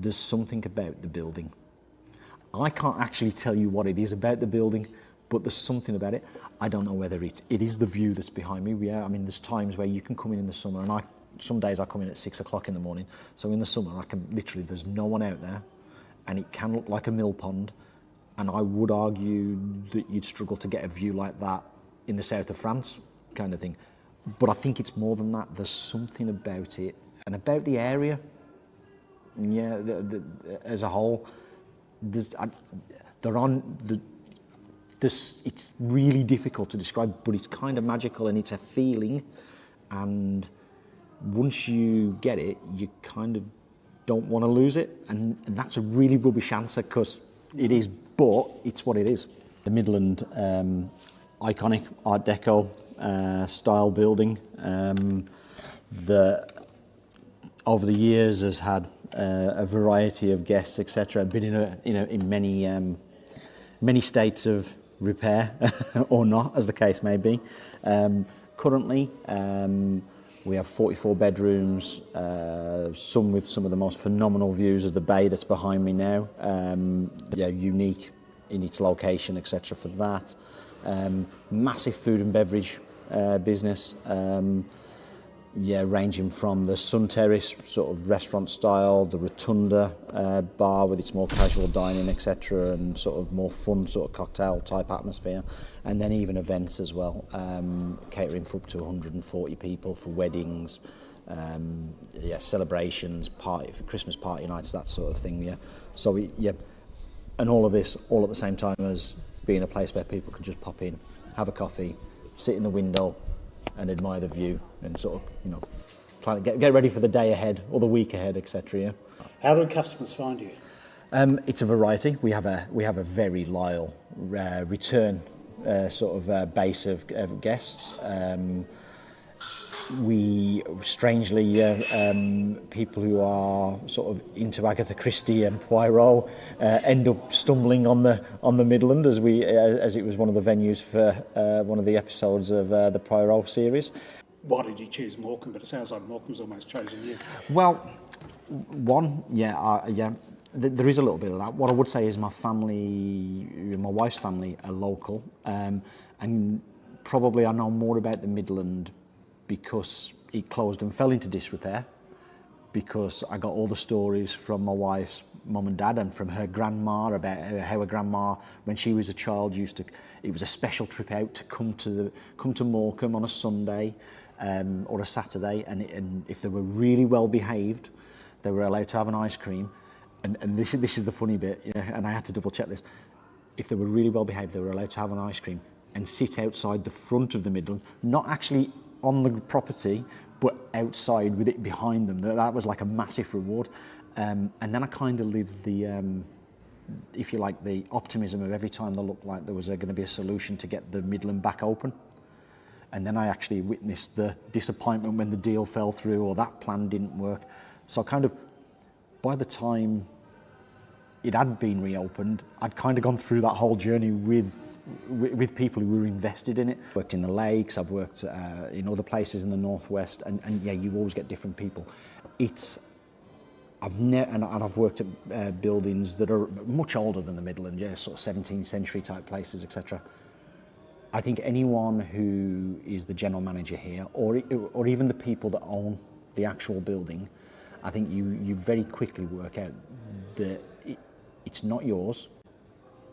there's something about the building. I can't actually tell you what it is about the building, but there's something about it. I don't know whether it is the view that's behind me. Yeah, I mean, there's times where you can come in the summer, and some days I come in at 6 o'clock in the morning. So in the summer, I can literally, there's no one out there, and it can look like a mill pond. And I would argue that you'd struggle to get a view like that in the south of France, kind of thing. But I think it's more than that. There's something about it and about the area. Yeah, as a whole, it's really difficult to describe, but it's kind of magical, and it's a feeling. And once you get it, you kind of don't want to lose it. And that's a really rubbish answer, because it is, but it's what it is. The Midland iconic Art Deco style building that over the years has had a variety of guests, etc. Been in many states of repair or not, as the case may be. Currently, we have 44 bedrooms, some with some of the most phenomenal views of the bay that's behind me now. Unique in its location, etc. for that. Massive food and beverage business. Ranging from the Terrace sort of restaurant style, the Rotunda bar with its more casual dining, etc., and sort of more fun sort of cocktail type atmosphere, and then even events as well, catering for up to 140 people for weddings, celebrations, Christmas party nights, that sort of thing. And all of this all at the same time as being a place where people can just pop in, have a coffee, sit in the window, and admire the view, and sort of get ready for the day ahead or the week ahead, etc. Yeah. How do customers find you? It's a variety. We have a very loyal return base of guests. We strangely people who are sort of into Agatha Christie and Poirot end up stumbling on the Midland, as it was one of the venues for one of the episodes of the Poirot series. Why did you choose Morecambe? But it sounds like Morecambe's almost chosen you. Well, there is a little bit of that. What I would say is my wife's family are local, and probably I know more about the Midland because it closed and fell into disrepair, because I got all the stories from my wife's mum and dad and from her grandma about how her grandma, when she was a child, it was a special trip out to come to Morecambe on a Sunday or a Saturday, and if they were really well behaved, they were allowed to have an ice cream. And this is the funny bit, and I had to double check this. If they were really well behaved, they were allowed to have an ice cream and sit outside the front of the Midland, not actually on the property, but outside with it behind them. That was like a massive reward. And then I kind of lived the, if you like, the optimism of every time there looked like there was going to be a solution to get the Midland back open. And then I actually witnessed the disappointment when the deal fell through or that plan didn't work. So kind of, by the time it had been reopened, I'd kind of gone through that whole journey with people who were invested in it. Worked in the lakes, I've worked in other places in the northwest, and you always get different people. I've worked at buildings that are much older than the Midland, sort of 17th century type places, etc. I think anyone who is the general manager here, or even the people that own the actual building, I think you very quickly work out that it's not yours.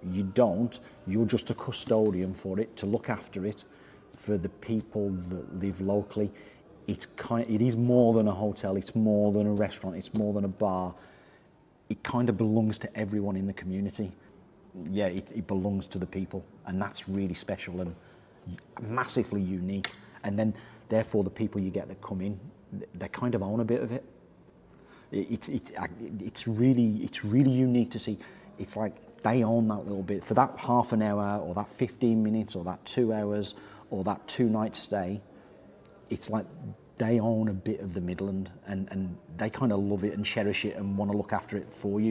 You're just a custodian for it, to look after it for the people that live locally. It is more than a hotel, it's more than a restaurant, it's more than a bar. It kind of belongs to everyone in the community. It belongs to the people, and that's really special and massively unique. And then therefore the people you get that come in, they kind of own a bit of it. It's really unique to see. It's like they own that little bit. For that half an hour or that 15 minutes or that 2 hours or that 2-night stay, it's like they own a bit of the Midland, and they kind of love it and cherish it and want to look after it for you.